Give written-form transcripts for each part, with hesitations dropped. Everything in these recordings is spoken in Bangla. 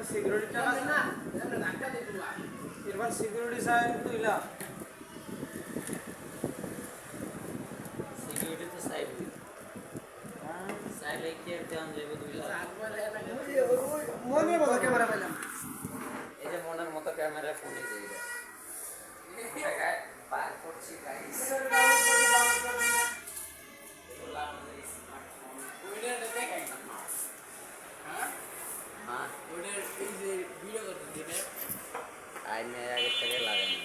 সিকিউরিটি না না আমরা ধাক্কা দিয়ে দিবা এরপর সিকিউরিটি সাহেব তুইলা সিকিউরিটি তো সাইড সাইড লেগে দেন যাবে দুইলা মনে বলা ক্যামেরা পাইলাম এই যে মনের মতো ক্যামেরা ফোনে যাই পার করছি গাইস আইনে আগে থেকে লাগানো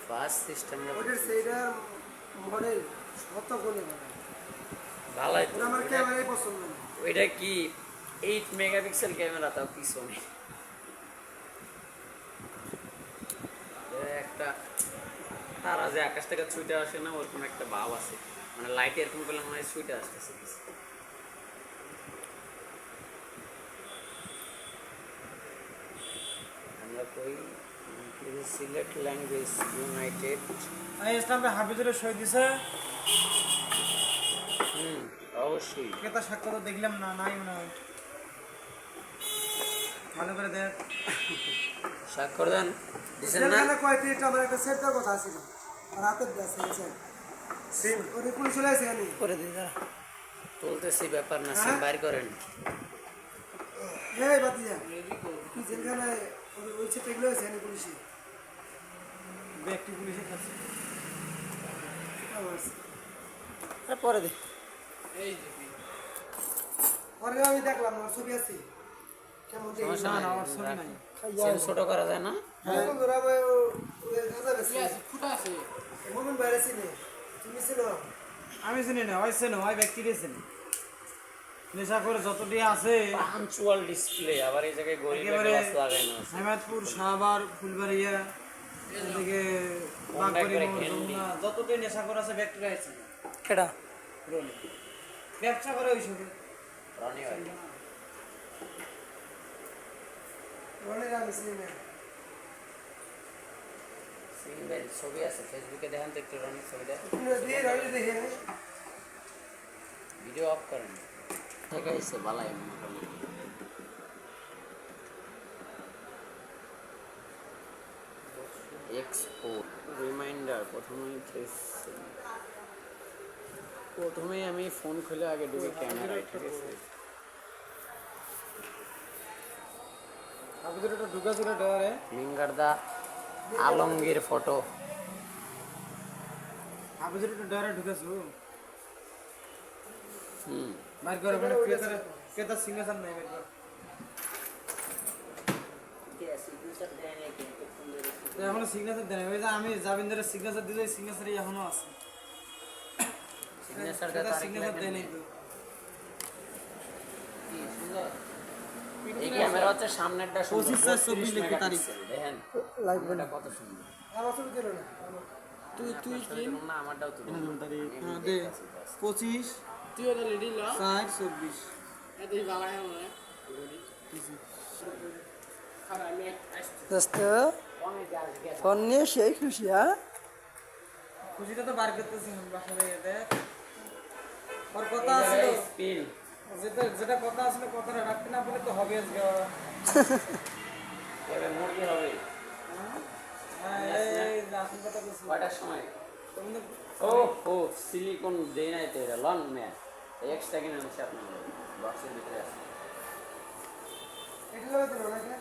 ফাস্ট সিস্টেম ওটার সেইটা মডেল কত কোনে ভালোই তো আমার ক্যামেরাই পছন্দ না ওইটা কি 8 মেগাপিক্সেল ক্যামেরা তাও পিছনে একটা তারা যে আকাশ থেকে ছুটে আসে না ওরকম একটা ভাব আছে মানে লাইট এরকম করলে মনে হয় ছুটে আসতেছে আমরা কই সিলেক্ট ল্যাঙ্গুয়েজ ইউনাইটেড ইসলামে হাফিজুরের সই দিছে অবশ্যই কেতা সাক্ষর দেখলাম না নাই মনে হয় ভালো করে দেখ স্বাক্ষর দেন দিছেন না না কয়টি এটা আমার একটা সেট কথা ছিল আর হাতে আছে স্যার সিম ওরে কোন চলে আসে জানি করে দিন দাঁড়া তুলতেছি ব্যাপার না সিম বাইর করেন এই বাতিয়া কি যেখানে ওই সেট এগুলো আছে জানি পুলিশে ব্যক্তি পুলিশের কাছে পরে দে এই যে পরে আমি দেখলাম না ছবি আছে কেমন দেখি সমস্যা না নাই, আমার ছবি নাই সিম ছোট করা যায় না হ্যাঁ বন্ধুরা ভাই ওই গাজা বেশি ফুটা আছে মোমন বাইরে ছিলে তুমি ছিল আমি চিনি না ওই চিনি ওই ব্যক্তি গেছেন নেশা করে যতটি আছে পাঞ্চুয়াল ডিসপ্লে আবার এই জায়গায় গরিবের গ্লাস লাগানো আছে হেমায়তপুর শাহবাগ ফুলবাড়িয়া এদিকে বাগবাড়ি যমুনা যতটি নেশা করে আছে ব্যক্তিরা আছে কেডা রনি ব্যবসা করে ওই সবে রনি ভাই রনি আমি চিনি না সিম ভাই ছবি আছে ফেসবুকে দেখেন তো একটু রনি ছবি দেখ দিয়ে রনি দেখে ভিডিও অফ করেন ঠিক আছে ভালাই মোটামুটি এক্সপোর্ট রিমাইন্ডার প্রথমেই আমি ফোন খুলে আগে ঢুকে ক্যামেরায় ঠিক আছে আপনি তো ঢুকা ছিল ডরে মিঙ্গারদা আলমগীর ফটো আপনি তো ডরে ঢুকেছো মার করে মানে কেতা সিগনেচার নাই মার করে এখনো সিগনেচার দেয় ওই যে আমি জাবিন্দারের সিগনেচার দিলে সিগনেচারই এখনো আছে সিগনেচার সিগনেচার দেয় নাই তো এই ক্যামেরা হচ্ছে সামনেরটা 25/24 লিখে তারিখ দেখেন লাগবে কত সুন্দর আমার ছবি দিল না তুই তুই কি না আমারটাও তো তারিখ দে 25 তুই ওটা রেডি ল 4/24 এতই বাবা হয় দোস্ত ফোন নিয়ে সেই খুশি হ্যাঁ খুশিটা তো বার করতেছি বাসায় এতে ওর কথা আছে স্পিন যেটা কথা আসলে কথাটা রাখতে না বলে তো হবে আজকে এবার মুরগি হবে এই আসল কথা বলছি কয়টার সময় তুমি ও ও সিলিকন দেই নাই তো এটা লং ম্যান এক্সট্রা কিনে আনছি আপনার বক্সের ভিতরে আছে এটা লাগবে না